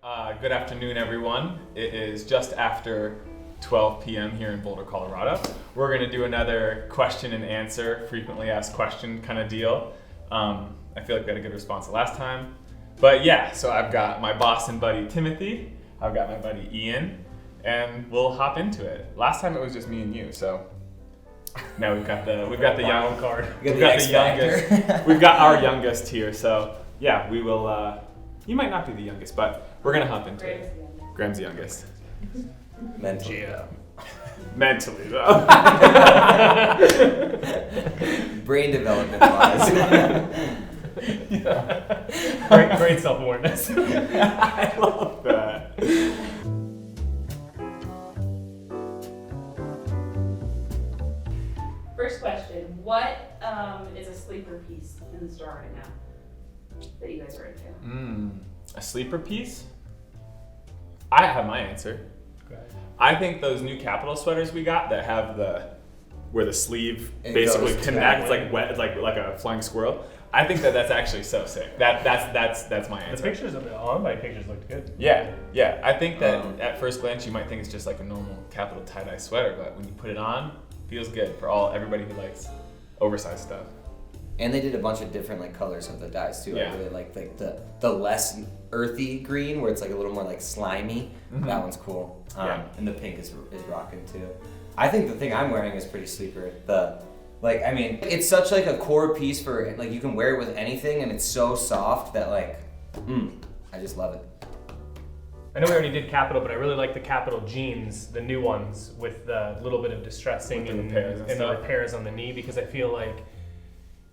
Good afternoon, everyone. It is just after 12 p.m. here in Boulder, Colorado. We're going to do another question and answer, frequently asked question kind of deal. I feel like we had a good response the last time. But yeah, so I've got my boss and buddy Timothy, I've got my buddy Ian, and we'll hop into it. Last time it was just me and you, so now we've got the young card. We've got the youngest. We've got our youngest here, so yeah, we will. You might not be the youngest, but we're gonna hop into it. Graham's the youngest. Mentally. Mentally though. Brain development wise. Yeah. Great self-awareness. I love that. First question, what is a sleeper piece in the store right now that you guys are into? A sleeper piece? I have my answer. I think those new Capital sweaters we got that have where the sleeve basically connects like a flying squirrel. I think that's actually so sick. That's my answer. The pictures of the online pictures looked good. Yeah. I think that at first glance you might think it's just like a normal Capital tie-dye sweater, but when you put it on, it feels good for everybody who likes oversized stuff. And they did a bunch of different like colors of the dyes too. Yeah. I really like the less earthy green where it's like a little more like slimy. Mm-hmm. That one's cool. Yeah. And the pink is rocking too. I think the thing I'm wearing is pretty sleeper. It's such like a core piece for like you can wear it with anything and it's so soft that like, I just love it. I know we already did Capital, but I really like the Capital jeans, the new ones with the little bit of distressing and the repairs on the knee, because I feel like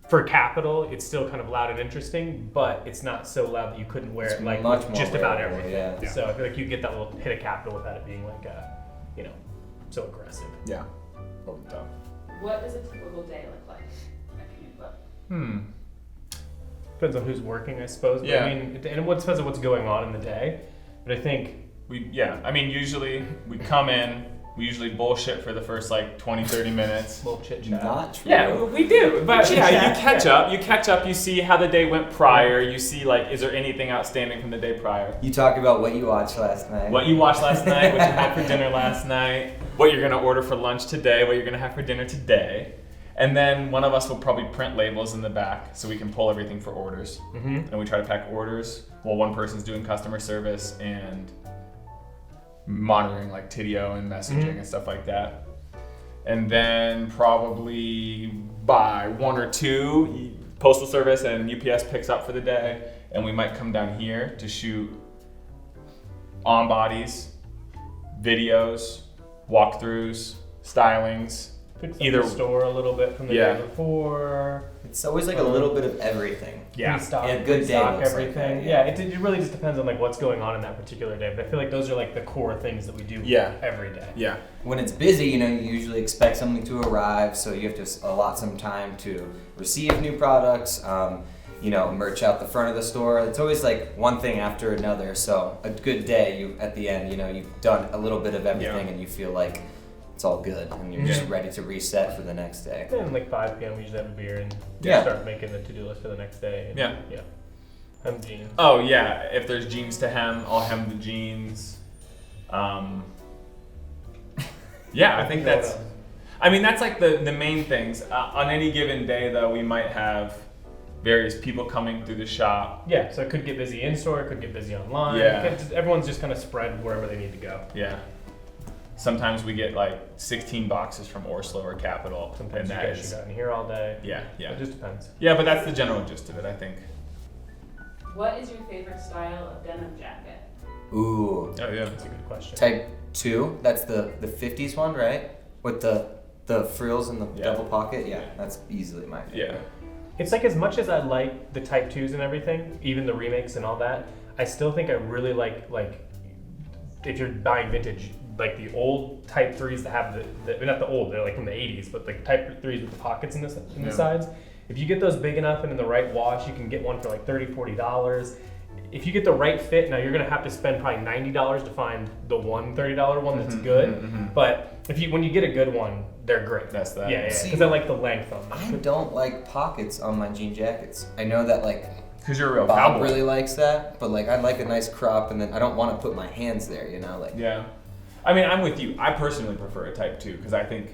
for Capital, it's still kind of loud and interesting, but it's not so loud that you couldn't wear it like much more just about wearable, everything. yeah. So I feel like you get that little hit of Capital without it being like, so aggressive. Yeah. Over the top. What does a typical day look like at Canoe Club? Depends on who's working, I suppose. But Yeah. I mean, and it depends on what's going on in the day. But I think usually we come in, we usually bullshit for the first like 20-30 minutes. little chit chat. Not true. Yeah, we do. But yeah, you catch up, you see how the day went prior, you see like, is there anything outstanding from the day prior? You talk about what you watched last night. What you watched last night, what you had for dinner last night, what you're gonna order for lunch today, what you're gonna have for dinner today. And then one of us will probably print labels in the back so we can pull everything for orders. Mm-hmm. And we try to pack orders while one person's doing customer service and monitoring like Tidio and messaging and stuff like that. And then probably by 1 or 2, Postal Service and UPS picks up for the day, and we might come down here to shoot on bodies, videos, walkthroughs, stylings. Either store a little bit from the day before. It's always like a little bit of everything. Yeah, And a good day looks like everything. that, It really just depends on like what's going on in that particular day. But I feel like those are like the core things that we do every day. Yeah. When it's busy, you usually expect something to arrive, so you have to allot some time to receive new products, merch out the front of the store. It's always like one thing after another. So a good day, at the end, you've done a little bit of everything and you feel like it's all good and you're just ready to reset for the next day. And like 5 p.m. we usually have a beer and start making the to-do list for the next day. And hem jeans. Oh yeah, if there's jeans to hem, I'll hem the jeans. I think that's like the main things. On any given day though, we might have various people coming through the shop. Yeah, so it could get busy in store, it could get busy online. Yeah. Everyone's just kind of spread wherever they need to go. Yeah. Sometimes we get like 16 boxes from ORSLOW or Capital. Sometimes you guys shoot out in here all day. Yeah. It just depends. Yeah, but that's the general gist of it, I think. What is your favorite style of denim jacket? Ooh. Oh yeah, That's a good question. Type 2, that's the 50s one, right? With the frills and the double pocket? Yeah, that's easily my favorite. Yeah. It's like as much as I like the Type 2s and everything, even the remakes and all that, I still think I really like if you're buying vintage, like the old Type 3s that have not the old, they're like from the 80s, but like Type 3s with the pockets in the sides. If you get those big enough and in the right wash, you can get one for like $30, $40. If you get the right fit, now you're gonna have to spend probably $90 to find the one $30 one that's good. But when you get a good one, they're great. That's that. Yeah, because I like the length on them. I don't like pockets on my jean jackets. I know that like Because you're a real Bob cowboy. really likes that, but like I like a nice crop, and then I don't want to put my hands there, you know, like. Yeah. I mean, I'm with you. I personally prefer a type 2 because I think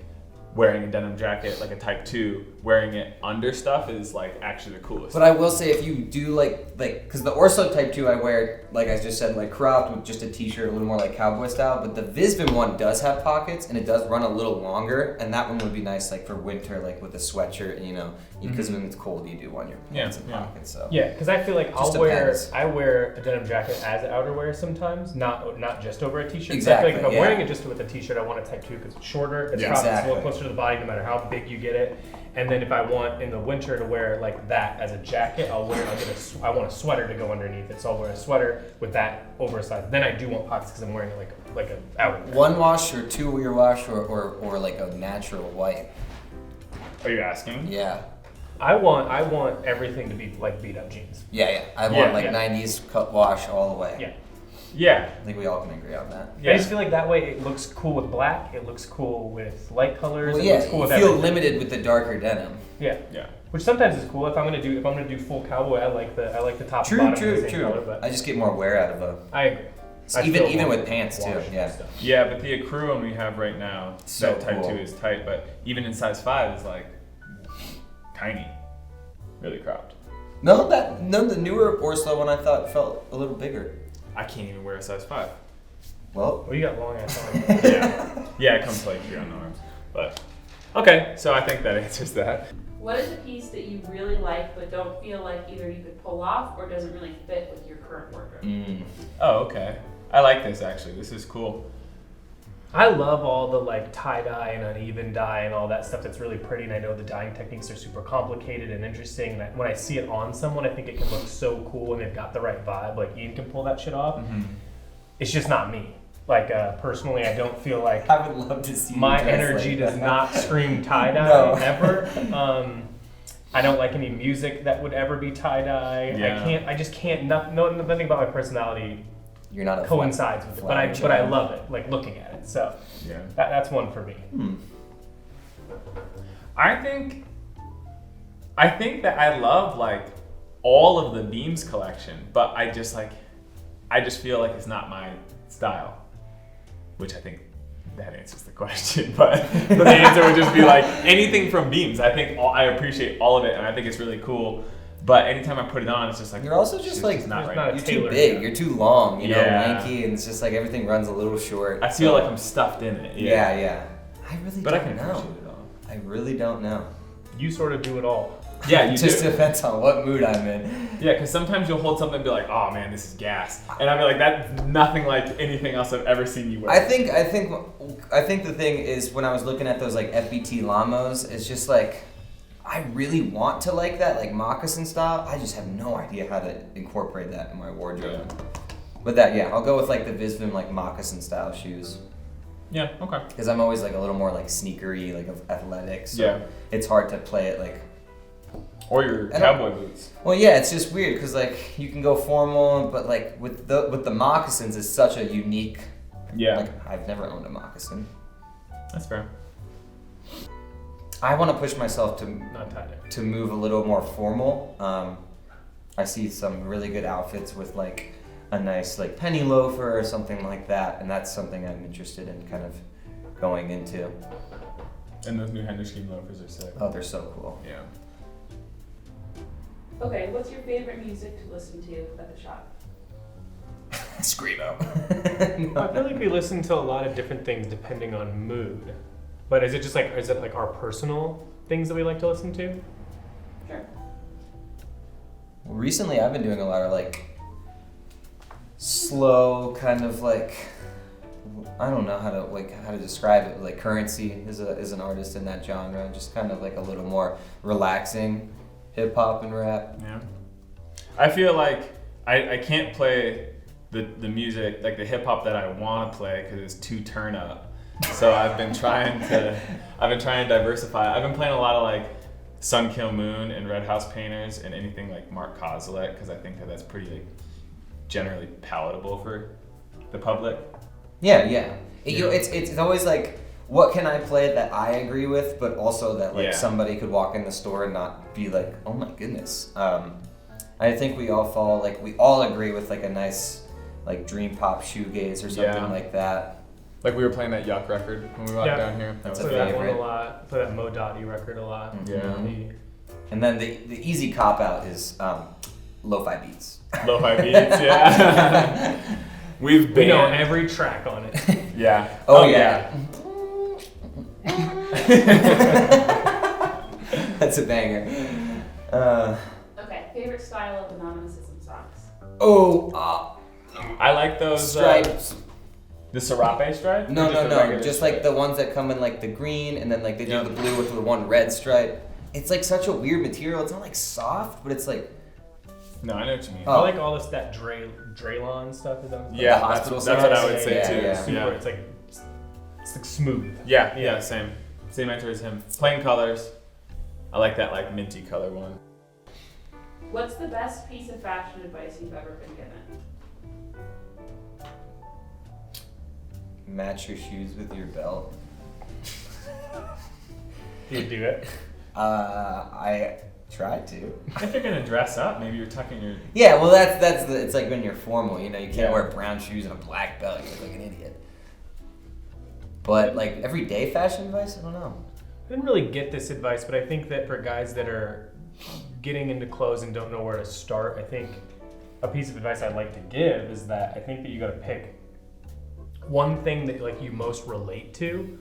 wearing a denim jacket, like a type 2, wearing it under stuff is like actually the coolest. But I will say, if you do like, because the ORSLOW type 2 I wear, like I just said, like cropped with just a t-shirt, a little more like cowboy style. But the VISVIM one does have pockets, and it does run a little longer, and that one would be nice, like for winter, like with a sweatshirt, you know, because when it's cold, you do want your pants and pockets. So Yeah, because I feel like Just I wear a denim jacket as outerwear sometimes, not just over a t-shirt. Exactly, So I feel like if I'm yeah. wearing it just with a t-shirt, I want a type 2 because it's shorter, it's cropped, it's a Exactly. little closer to the body, no matter how big you get it. And then if I want in the winter to wear like that as a jacket, I want a sweater to go underneath it, so I'll wear a sweater with that oversized. Then I do want pockets because I'm wearing it like a outerwear. one wash or two year wash or like a natural white. Are you asking? Yeah. I want everything to be like beat up jeans. Yeah. I want Yeah, like yeah. 90s cut wash all the way. Yeah. Yeah. I think we all can agree on that. Yeah. I just feel like that way it looks cool with black, it looks cool with light colors, Well, it yeah, looks cool you with feel everything. limited with the darker denim. Yeah. Yeah. Which sometimes is cool. If I'm gonna do full cowboy, I like the top and bottom of the same color, but I just get more wear out of a. I agree. I Even still even want with pants too. wash and Yeah. stuff. Yeah, but the accrue one we have right now, So that type cool. 2 is tight, but even in size 5 is like tiny. Really cropped. No, the newer ORSLOW one I thought felt a little bigger. I can't even wear a size 5. Well, Well, you got long ass arms. Yeah, it comes like here on the arms. But okay, so I think that answers that. What is a piece that you really like but don't feel like either you could pull off or doesn't really fit with your current wardrobe? Oh, okay. I like this actually. This is cool. I love all the like tie dye and uneven dye and all that stuff that's really pretty, and I know the dyeing techniques are super complicated and interesting. And when I see it on someone, I think it can look so cool and they've got the right vibe. Like Ian can pull that shit off. It's just not me. Like personally, I don't feel like I would love to see my you dress energy like does that. not scream tie dye No. ever. I don't like any music that would ever be tie dye. Yeah. I just can't. Nothing about my personality You're not a coincides with it. But I child. love it. Like looking at it. So Yeah. that's one for me. I think that I love like all of the Beams collection, but I just feel like it's not my style. Which I think that answers the question, but the answer would just be like anything from Beams. I think I appreciate all of it, and I think it's really cool. But anytime I put it on, it's just like You're also it's just like not there's right. not a you're too tailor, big. yeah. You're too long. You know, Yeah. lanky, and it's just like everything runs a little short. I feel so- like I'm stuffed in it. Yeah. I really But I don't can know. appreciate it all. I really don't know. You sort of do it all. Yeah, you It just do. depends on what mood I'm in. Yeah, because sometimes you'll hold something and be like, "Oh man, this is gas," and I'll be like, "That's nothing like anything else I've ever seen you wear." I think the thing is when I was looking at those like FBT Lamos, it's just like I really want to like that, like moccasin style. I just have no idea how to incorporate that in my wardrobe. But I'll go with like the VISVIM like moccasin style shoes. Yeah. Okay. Because I'm always like a little more like sneakery, like athletic. So Yeah. it's hard to play it like. Or your I don't- cowboy boots. Well, yeah, it's just weird because like you can go formal, but like with the moccasins, it's such a unique. Yeah, Like I've never owned a moccasin. that's fair. I want to push myself Not tie dye. to move a little more formal. I see some really good outfits with like a nice like penny loafer or something like that, and that's something I'm interested in kind of going into. And those new HENDER scheme loafers are sick. Oh, they're so cool. Yeah. Okay, what's your favorite music to listen to at the shop? Screamo. I feel like we listen to a lot of different things depending on mood. But is it like our personal things that we like to listen to? Sure. Recently, I've been doing a lot of like slow kind of like I don't know how to describe it. Like Currency is an artist in that genre, just kind of like a little more relaxing hip hop and rap. Yeah. I feel like I can't play the music, like the hip hop that I want to play because it's too turn up. So I've been trying to diversify. I've been playing a lot of like Sun Kill Moon and Red House Painters and anything like Mark Kozolek because I think that's pretty like, generally palatable for the public. Yeah. You know, it's always like, what can I play that I agree with, but also that like Yeah. somebody could walk in the store and not be like, oh my goodness. I think we all fall, like, we all agree with, like, a nice, like, Dream Pop shoegaze or something like that. Like we were playing that Yuck record when we walked down here. That That's was a Play that one favorite. a lot. Play that Mo Dottie record a lot. Yeah. And then the easy cop-out is lo-fi beats. Lo-fi beats, yeah. We know banned. every track on it. Yeah. Oh, yeah. That's a banger. Okay, favorite style of Anonymous Ism socks? I like those Stripes. the Serape stripe? No, Or just no, the no. regular Just stripe? like the ones that come in like the green, and then like they do Yeah. the blue with the one red stripe. It's like such a weird material. It's not like soft, but it's like No, I know what you mean. Oh. I like all this that Draylon stuff. Is that Yeah, the hospital that's what I size? would say Yeah, too. yeah. Super. It's like smooth. Yeah, Yeah. yeah, same. Same answer as him. Plain colors. I like that like minty color one. What's the best piece of fashion advice you've ever been given? match your shoes with your belt. You do it. I tried to. If you're gonna dress up, maybe you're tucking your. Yeah, well that's the, it's like when you're formal, you know, you can't Yeah. wear brown shoes and a black belt, you look like an idiot. But like everyday fashion advice, I don't know. I didn't really get this advice, but I think that for guys that are getting into clothes and don't know where to start, I think a piece of advice I'd like to give is that I think that you got to pick one thing that like you most relate to,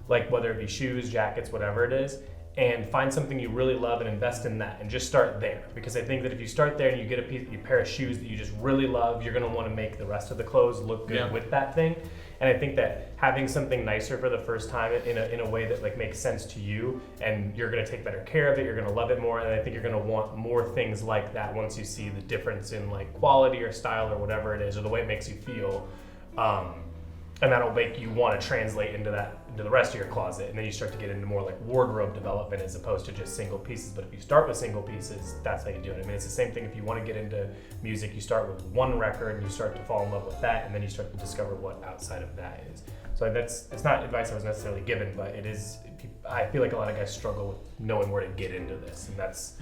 like whether it be shoes, jackets, whatever it is, and find something you really love and invest in that and just start there. Because I think that if you start there and you get a pair of shoes that you just really love, you're gonna want to make the rest of the clothes look good with that thing. And I think that having something nicer for the first time in a way that like makes sense to you, and you're gonna take better care of it, you're gonna love it more, and I think you're gonna want more things like that once you see the difference in like quality or style or whatever it is, or the way it makes you feel. And that'll make you want to translate into the rest of your closet, and then you start to get into more like wardrobe development as opposed to just single pieces. But if you start with single pieces, that's how you do it. I mean, it's the same thing if you want to get into music. You start with one record and you start to fall in love with that, and then you start to discover what outside of that is. So it's not advice I was necessarily given, but it is. I feel like a lot of guys struggle with knowing where to get into this, and that's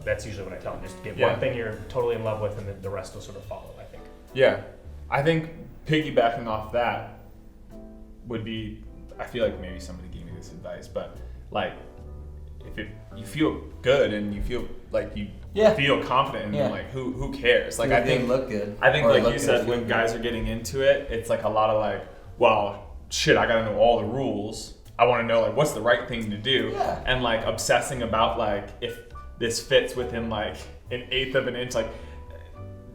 that's usually what I tell them. Just get one thing you're totally in love with, and then the rest will sort of follow. I think. Yeah, I think piggybacking off that would be, I feel like maybe somebody gave me this advice, but like if you feel good and you feel like you feel confident, and like who cares? Like I think look good. I think Or like look you good, said, feel when good. guys are getting into it, it's like a lot of like, well, shit, I gotta know all the rules. I want to know like what's the right thing to do, and like obsessing about like if this fits within like an eighth of an inch, like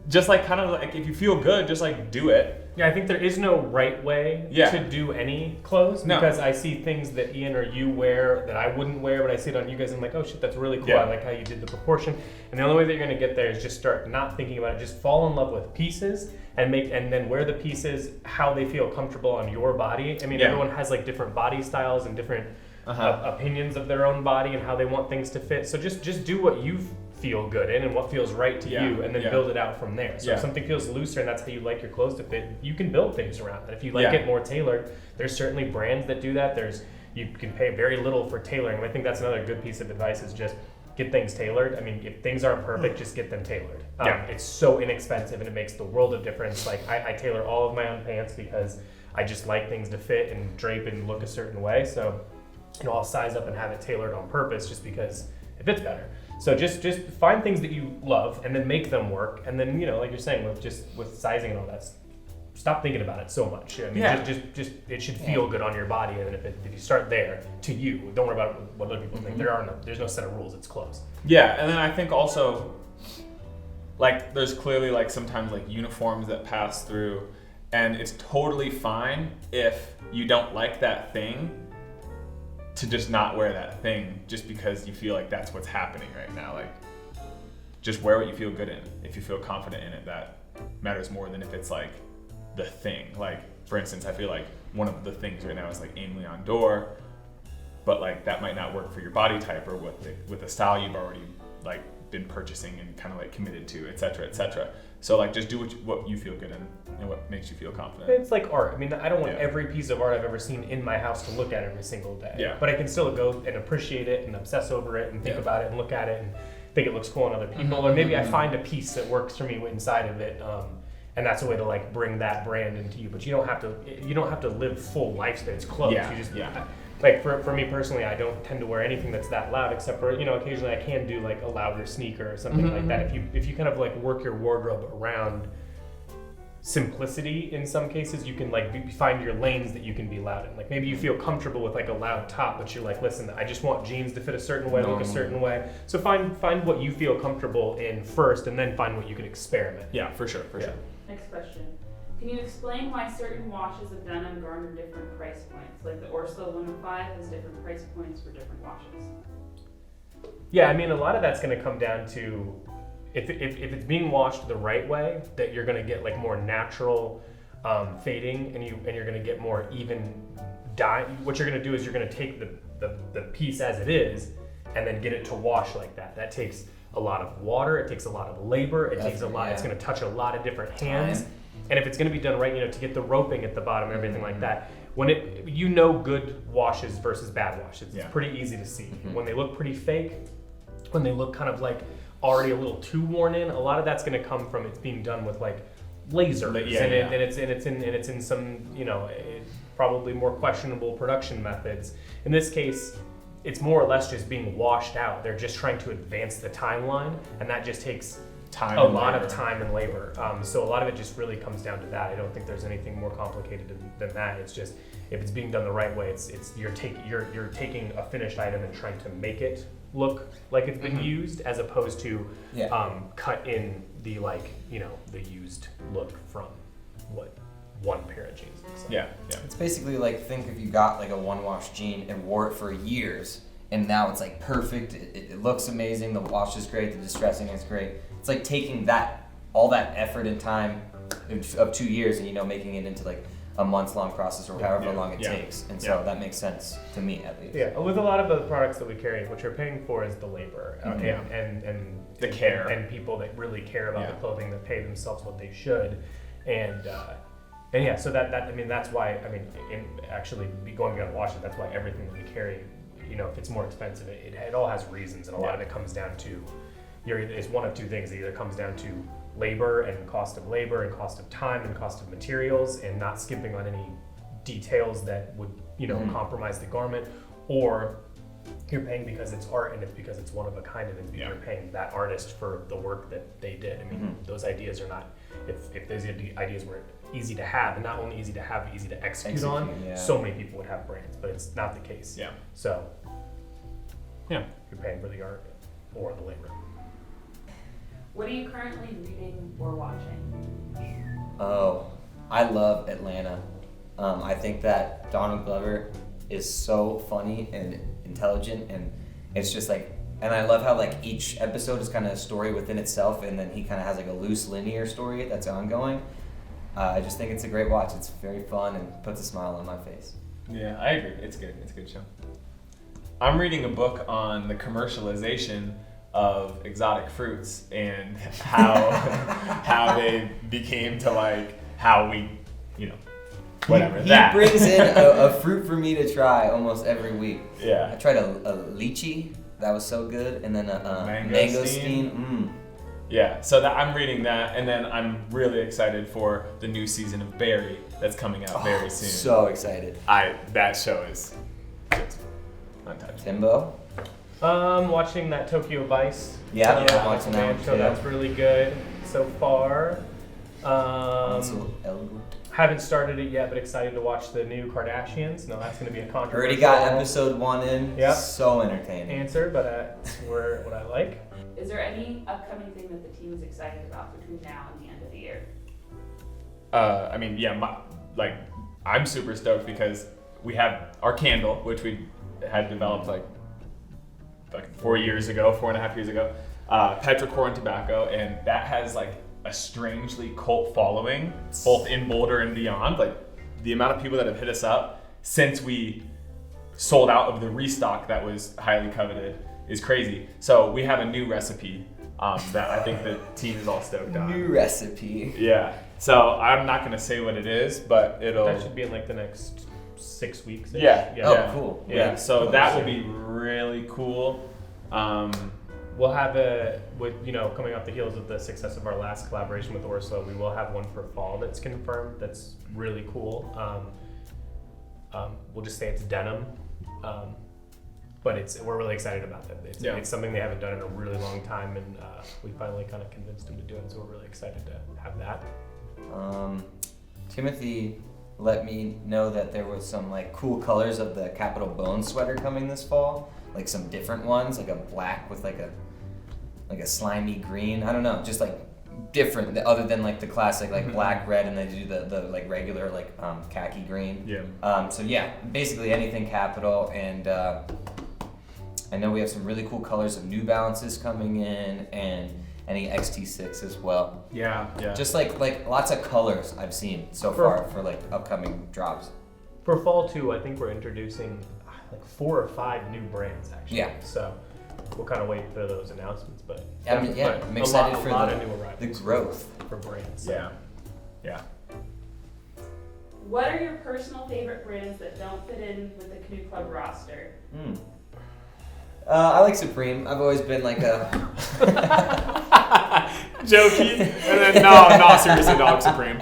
just like kind of like if you feel good, just like do it. Yeah, I think there is no right way to do any clothes, because I see things that Ian or you wear that I wouldn't wear, but I see it on you guys and I'm like, oh shit, that's really cool. I like how you did the proportion. And the only way that you're gonna get there is just start not thinking about it, just fall in love with pieces and then wear the pieces how they feel comfortable on your body. I mean, everyone has like different body styles and different opinions of their own body and how they want things to fit. So just do what you feel good in and what feels right to you, and then build it out from there. So if something feels looser and that's how you like your clothes to fit, you can build things around that. If you like it more tailored, there's certainly brands that do that. You can pay very little for tailoring. And I think that's another good piece of advice is just get things tailored. I mean, if things aren't perfect, just get them tailored. It's so inexpensive and it makes the world of difference. Like I tailor all of my own pants because I just like things to fit and drape and look a certain way. So, I'll size up and have it tailored on purpose just because it fits better. So just find things that you love and then make them work. And then, like you're saying, with sizing and all that, stop thinking about it so much. I mean, just it should feel good on your body. And if you start there to you, don't worry about what other people think. There's no set of rules. It's close. Yeah, and then I think also, like, there's clearly like sometimes like uniforms that pass through, and it's totally fine if you don't like that thing to just not wear that thing just because you feel like that's what's happening right now. Like, just wear what you feel good in. If you feel confident in it, that matters more than if it's like the thing. Like, for instance, I feel like one of the things right now is like aim Leon Dore, but like that might not work for your body type or with the style you've already like been purchasing and kind of like committed to, et cetera, et cetera. So like just do what you feel good in and what makes you feel confident. It's like art. I mean, I don't want every piece of art I've ever seen in my house to look at every single day. Yeah. But I can still go and appreciate it and obsess over it and think about it and look at it and think it looks cool on other people, or maybe I find a piece that works for me inside of it, and that's a way to like bring that brand into you. But you don't have to live full lifespans clothes. Yeah, You just, yeah. Like for me personally, I don't tend to wear anything that's that loud, except for occasionally I can do like a louder sneaker or something like that. If you kind of like work your wardrobe around simplicity, in some cases you can like find your lanes that you can be loud in. Like maybe you feel comfortable with like a loud top, but you're like, listen, I just want jeans to fit a certain way, look a certain way. So find what you feel comfortable in first, and then find what you can experiment. Yeah, for sure. Next question. Can you explain why certain washes of denim garner different price points? Like the ORSLOW 105 has different price points for different washes. Yeah, I mean, a lot of that's going to come down to if it's being washed the right way, that you're going to get like more natural fading, and you're going to get more even dye. What you're going to do is you're going to take the piece as it is, and then get it to wash like that. That takes a lot of water. It takes a lot of labor. It takes a lot. It's going to touch a lot of different hands. And if it's going to be done right, to get the roping at the bottom and everything like that, when good washes versus bad washes, it's pretty easy to see. When they look pretty fake, when they look kind of like already a little too worn in, a lot of that's going to come from it's being done with like lasers, and it's in some probably more questionable production methods. In this case, it's more or less just being washed out. They're just trying to advance the timeline, and that just takes a lot of time and labor. So a lot of it just really comes down to that. I don't think there's anything more complicated than that. It's just if it's being done the right way, you're taking a finished item and trying to make it look like it's been used, as opposed to cut in the the used look from what one pair of jeans looks like. Yeah. It's basically like, think if you got like a one-wash jean and wore it for years, and now it's like perfect. It looks amazing. The wash is great. The distressing is great. It's like taking all that effort and time of 2 years and making it into like a months-long process or however long it takes. And so that makes sense to me, at least. Yeah, with a lot of the products that we carry, what you're paying for is the labor and the care, and people that really care about the clothing, that pay themselves what they should, and yeah. So that's why actually going beyond washing, that's why everything that we carry, if it's more expensive, it all has reasons, and a lot of it comes down to it's one of two things. It either comes down to labor and cost of labor and cost of time and cost of materials, and not skimping on any details that would compromise the garment, or you're paying because it's art and it's because it's one of a kind, and you're paying that artist for the work that they did. I mean, those ideas are not, if those ideas were easy to have, and not only easy to have, but easy to execute on, so many people would have brands, but it's not the case. Yeah. So you're paying for the art or the labor. What are you currently reading or watching? Oh, I love Atlanta. I think that Donald Glover is so funny and intelligent, and it's just like, and I love how like each episode is kind of a story within itself, and then he kind of has like a loose linear story that's ongoing. I just think it's a great watch. It's very fun and puts a smile on my face. Yeah, I agree. It's good. It's a good show. I'm reading a book on the commercialization of exotic fruits and how they became to like how we, whatever. He brings in a fruit for me to try almost every week. Yeah. I tried a lychee. That was so good. And then a mangosteen. Yeah, so I'm reading that, and then I'm really excited for the new season of Barry that's coming out very soon. So excited. That show is just untouched. Timbo? Watching that Tokyo Vice. Yeah, I'm watching that one show. too. That's really good so far. Haven't started it yet, but excited to watch the new Kardashians. No, that's going to be a controversial. Already got episode 1 in. Yep. So entertaining. Answer, but that's what I like. Is there any upcoming thing that the team is excited about between now and the end of the year? I'm super stoked because we have our candle, which we had developed like 4.5 years ago, petrichor and tobacco, and that has like a strangely cult following, both in Boulder and beyond. Like the amount of people that have hit us up since we sold out of the restock that was highly coveted is crazy. So we have a new recipe that I think the team is all stoked on. New recipe. Yeah. So I'm not gonna say what it is, but that should be in like the next 6 weeks. Yeah. Oh, cool. Yeah. So that will be really cool. We'll have coming off the heels of the success of our last collaboration with ORSLOW, we will have one for fall that's confirmed. That's really cool. We'll just say it's denim, but we're really excited about that. It's something they haven't done in a really long time, and we finally kind of convinced them to do it. So we're really excited to have that. Timothy let me know that there was some like cool colors of the Capital Bone sweater coming this fall, like some different ones, like a black with like a slimy green. I don't know, just like different other than like the classic like black, red, and they do the like regular like khaki green. Yeah. So yeah, basically anything Capital, and I know we have some really cool colors of New Balances coming in, and any XT6 as well. Yeah. Just like lots of colors I've seen so far for like upcoming drops. For fall too, I think we're introducing like 4 or 5 new brands actually. Yeah. So we'll kind of wait for those announcements, but I'm excited for a lot of the new arrivals the growth. for brands. Yeah. What are your personal favorite brands that don't fit in with the Canoe Club roster? I like Supreme. I've always been like a Jokey, and then no, seriously, Dog Supreme.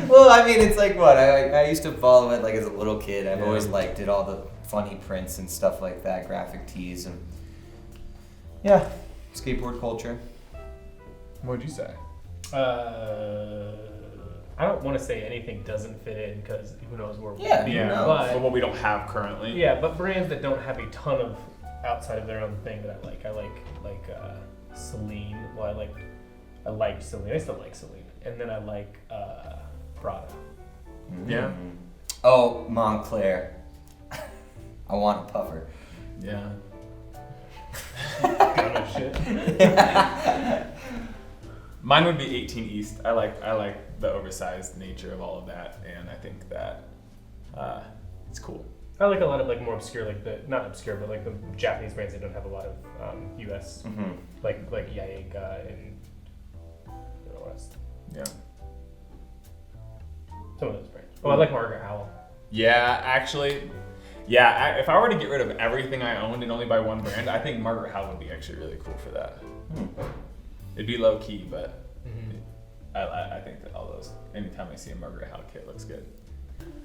well, I mean, it's like what I used to follow it like as a little kid. I've Yeah. always liked it, all the funny prints and stuff like that, graphic tees, and yeah, skateboard culture. What'd you say? I don't want to say anything doesn't fit in because who knows where we'll Yeah, be. who knows? But what we don't have currently. Yeah, but brands that don't have a ton of outside of their own thing that I like. I like Celine. Well, I liked Celine. I still like Celine. And then I like Prada. Yeah. Oh, Montclair. I want a puffer. Yeah. Kind of shit. Mine would be 18 East. I like the oversized nature of all of that, and I think that it's cool. I like a lot of like more obscure, like not obscure, but like the Japanese brands that don't have a lot of U.S. Like Yaeka and what else? Yeah. Some of those brands. Oh, I like Margaret Howell. Yeah, actually. Yeah, if I were to get rid of everything I owned and only buy one brand, I think Margaret Howell would be actually really cool for that. It'd be low key, but I think that all those, anytime I see a Margaret Howell kit, looks good.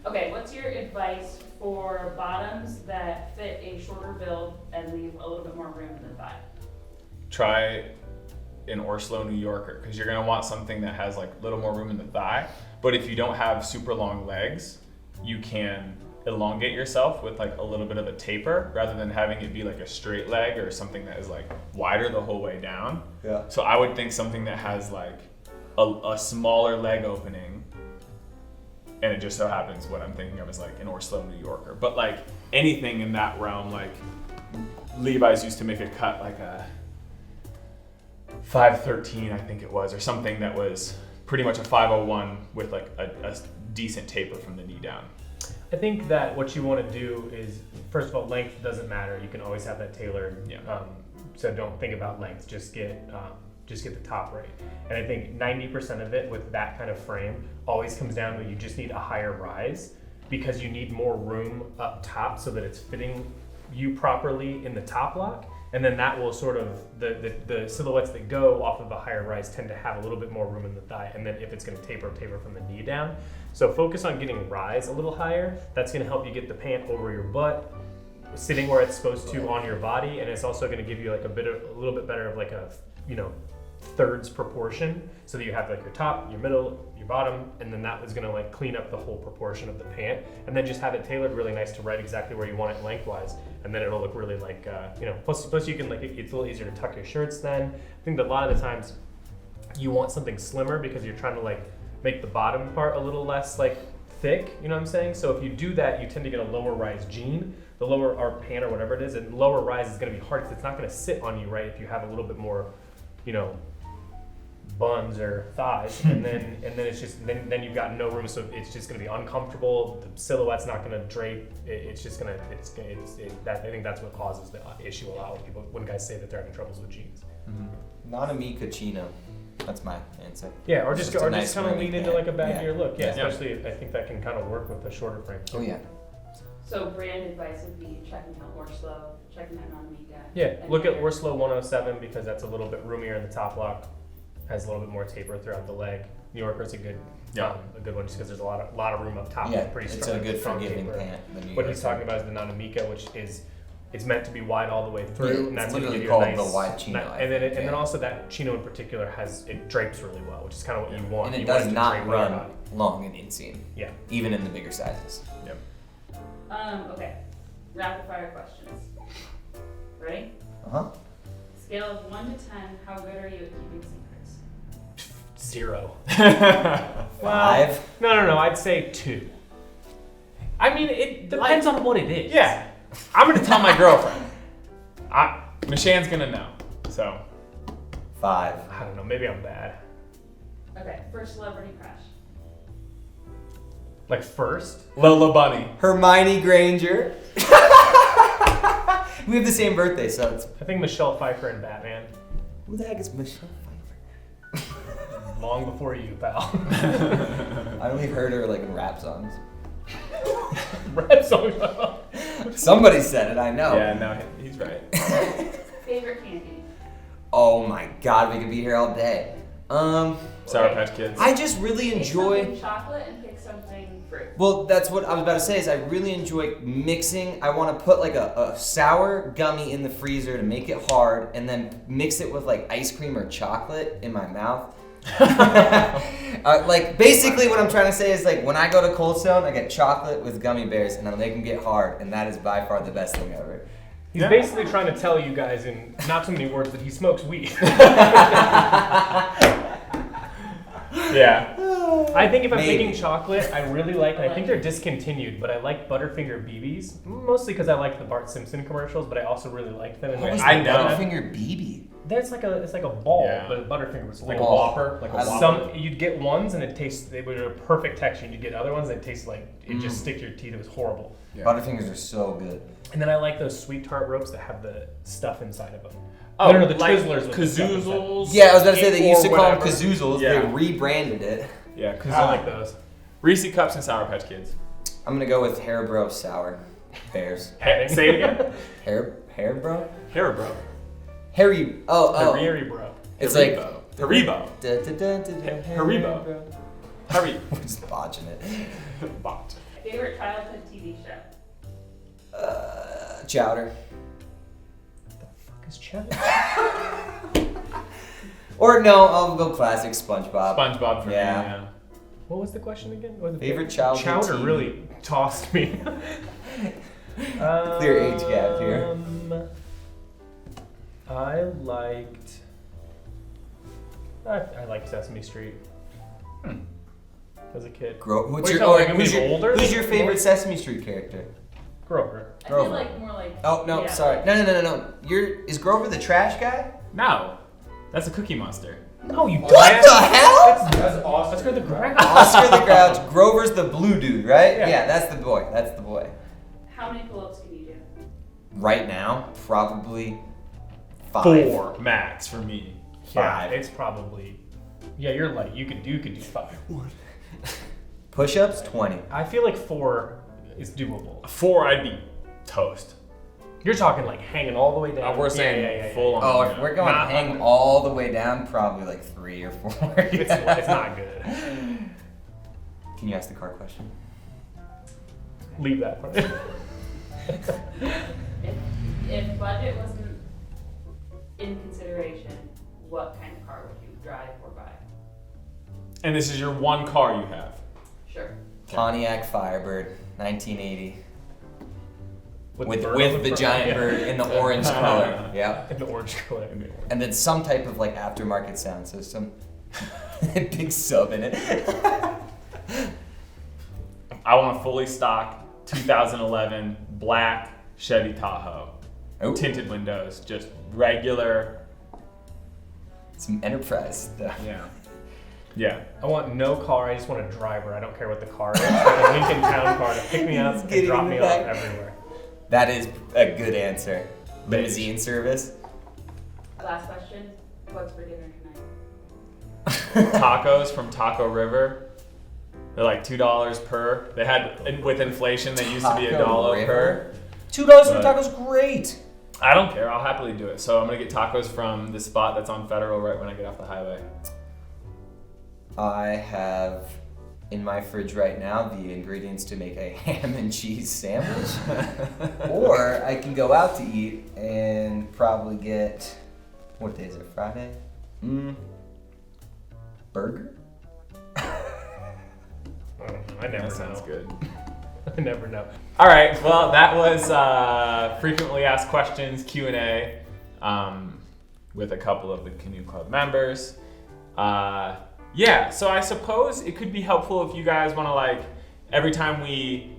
Okay, what's your advice for bottoms that fit a shorter build and leave a little bit more room in the thigh? Try an ORSLOW New Yorker, because you're gonna want something that has like a little more room in the thigh. But if you don't have super long legs, you can elongate yourself with like a little bit of a taper rather than having it be like a straight leg or something that is like wider the whole way down. Yeah. So I would think something that has like a smaller leg opening, and it just so happens what I'm thinking of is like an ORSLOW New Yorker. But like anything in that realm, like Levi's used to make a cut like a 513, I think it was, or something that was pretty much a 501 with like a decent taper from the knee down. I think that what you want to do is, first of all, length doesn't matter. You can always have that tailored. Yeah. So don't think about length. Just get the top right. And I think 90% of it with that kind of frame always comes down to you just need a higher rise because you need more room up top so that it's fitting you properly in the top lock. And then that will sort of, the silhouettes that go off of a higher rise tend to have a little bit more room in the thigh. And then if it's going to taper from the knee down. So focus on getting rise a little higher. That's going to help you get the pant over your butt, sitting where it's supposed to on your body. And it's also going to give you like a little bit better of like a, thirds proportion so that you have like your top, your middle, your bottom, and then that is going to like clean up the whole proportion of the pant, and then just have it tailored really nice to right exactly where you want it lengthwise, and then it'll look really like plus you can like it's a little easier to tuck your shirts then. I think that a lot of the times you want something slimmer because you're trying to like make the bottom part a little less like thick, you know what I'm saying? So if you do that, you tend to get a lower rise jean, the lower or pant or whatever it is, and lower rise is going to be hard because it's not going to sit on you right if you have a little bit more buns or thighs, and then it's just then you've got no room, so it's just going to be uncomfortable. The silhouette's not going to drape. It's just going to I think that's what causes the issue a lot with people when guys say that they're having troubles with jeans. NANAMICA Chino. That's my answer. Yeah, or just kind of roomy lean into pant. like a baggier look. Yeah, Yeah. especially I think that can kind of work with a shorter frame. Oh yeah. So brand advice would be checking out ORSLOW, checking out NANAMICA. Yeah, and look at HENDER. ORSLOW 107 because that's a little bit roomier in the top lock, has a little bit more taper throughout the leg. New Yorker's a good one just because there's a lot of room up top. Yeah, with pretty it's strong, a good strong forgiving taper. pant. the New What he's Yorker. talking about is the NANAMICA, which is it's meant to be wide all the way through, Yeah, and it's that's gonna literally give you a called nice, the wide chino, I and then think, and then yeah. also that chino in particular it drapes really well, which is kind of what you want. And it You want does to not drape on your run body. long and inseam. Yeah. Even in the bigger sizes. Yep. Okay, rapid fire questions. Ready? Uh-huh. Scale of 1 to 10, how good are you at keeping secrets? 0. 5. No. I'd say 2. I mean, it depends on what it is. Yeah. I'm gonna tell my girlfriend. Mishan's gonna know. So 5. I don't know. Maybe I'm bad. Okay, first celebrity crush. Like first. Lola Bunny. Hermione Granger. We have the same birthday, so it's. I think Michelle Pfeiffer and Batman. Who the heck is Michelle Pfeiffer? Long before you, pal. I only heard her like in rap songs. Rap song. Somebody said it, I know. Yeah, no, he's right. Favorite candy. Oh my god, we could be here all day. Sour Patch Kids. I just really Pick enjoy. something chocolate and pick something fruit. Well, that's what I was about to say. Is I really enjoy mixing. I want to put like a sour gummy in the freezer to make it hard, and then mix it with like ice cream or chocolate in my mouth. Like basically, what I'm trying to say is like when I go to Cold Stone, I get chocolate with gummy bears, and I'll make them get hard, and that is by far the best thing ever. He's basically trying to tell you guys in not so many words that he smokes weed. Yeah. I think if I'm Maybe. making chocolate, I really like, and I think they're discontinued, but I like Butterfinger BBs, mostly because I like the Bart Simpson commercials, but I also really liked them. And What was I the know. Butterfinger BB? it's like a ball, Yeah. but Butterfinger was Like a Ball. Whopper. Like a I Whopper. some you'd get ones and they were a perfect texture, and you'd get other ones that taste like it just stick to your teeth. It was horrible. Yeah. Butterfingers are so good. And then I like those sweet tart ropes that have the stuff inside of them. Oh, no, the like Twizzlers with the stuff inside. Kazoozles. Yeah, I was about to say they used to Or call them whatever. Kazoozles. Yeah. They rebranded it. Yeah, I like those. Reese Cups and Sour Patch Kids. I'm gonna go with Haribo Sour Bears. Say it again. Haribo? Haribo. Harry. Oh. Harry bro. It's like. Haribo. Haribo. Hurry. We're just botching it. Bot. Favorite childhood TV show. Chowder. Is Chad? Or no, I'll go classic SpongeBob. SpongeBob for Yeah. me. Yeah. What was the question again? What was the Favorite childhood Chowder TV? really tossed me. Clear age gap here. I liked Sesame Street. As a kid. Who's What are you your, talking or about, who's like, your, older? who's your favorite Sesame Street character? Grover. I Grover. feel like more like. Oh no, yeah, sorry. like- No. Is Grover the trash guy? No. That's a Cookie Monster. No, you What the hell? That's awesome. Let's go to the Grouch. Oscar the Grouch. Grover's the blue dude, right? Yeah. Yeah, that's the boy. That's the boy. How many pull-ups can you do? Right now, probably 5. 4 max for me. Yeah, 5. it's probably. Yeah, you're light. You could do 5. Push-ups, 20. I feel like 4 is doable. 4, I'd be toast. You're talking like hanging all the way down. We're saying yeah. full on. Oh, you if know. we're going Not- hang all the way down, probably like 3 or 4. It's not good. Can you ask the car question? Leave that part. If budget wasn't in consideration, what kind of car would you drive or buy? And this is your one car you have. Sure. Pontiac Firebird, 1980. With bird on the front. giant Yeah. bird in the orange color. Yeah. In the orange color. And then some type of like aftermarket sound system. Big sub in it. I want a fully stock 2011 black Chevy Tahoe. Oh. Tinted windows, just regular. Some enterprise stuff. Yeah. Yeah. I want no car. I just want a driver. I don't care what the car is. Like a Lincoln Town car to pick me up Just and getting drop in me the off back. everywhere. That is a good answer. Limousine service. Last question. What's for dinner tonight? Tacos from Taco River. They're like $2 per. They had, with inflation, they used to be Taco $1 per. $2 for But- tacos, great. I don't care. I'll happily do it. So I'm gonna get tacos from the spot that's on Federal right when I get off the highway. I have in my fridge right now the ingredients to make a ham and cheese sandwich. Or I can go out to eat and probably get, what day is it, Friday? Burger? I never That sounds know. good. I never know. All right. Well, that was frequently asked questions Q&A with a couple of the Canoe Club members. Yeah. So I suppose it could be helpful if you guys want to, like, every time we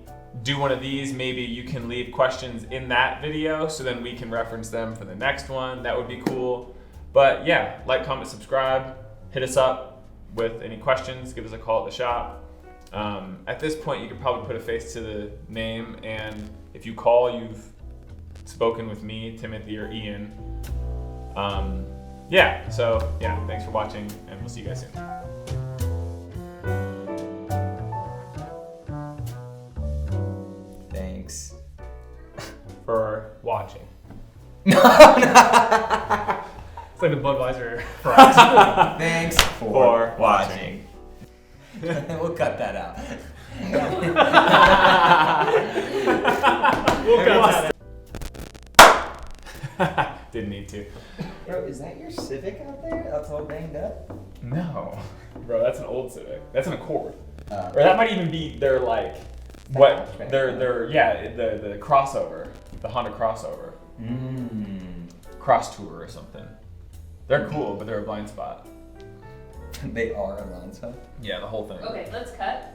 do one of these, maybe you can leave questions in that video so then we can reference them for the next one. That would be cool. But yeah, like, comment, subscribe, hit us up with any questions, give us a call at the shop. At this point, you could probably put a face to the name, and if you call, you've spoken with me, Timothy, or Ian. Yeah, so yeah, thanks for watching, and we'll see you guys soon. Thanks. For Watching. No. It's like the Budweiser fries. Thanks For watching. We'll cut that out. We'll cut that. Didn't need to. Bro, is that your Civic out there? That's all banged up? No, bro, that's an old Civic. That's an Accord. Uh, Or that might even be their, like, what, hatchback. their yeah, the crossover, the Honda crossover, Cross Tour or something. They're cool, but they're a blind spot. They are a line side. Yeah, the whole thing. Okay, let's cut.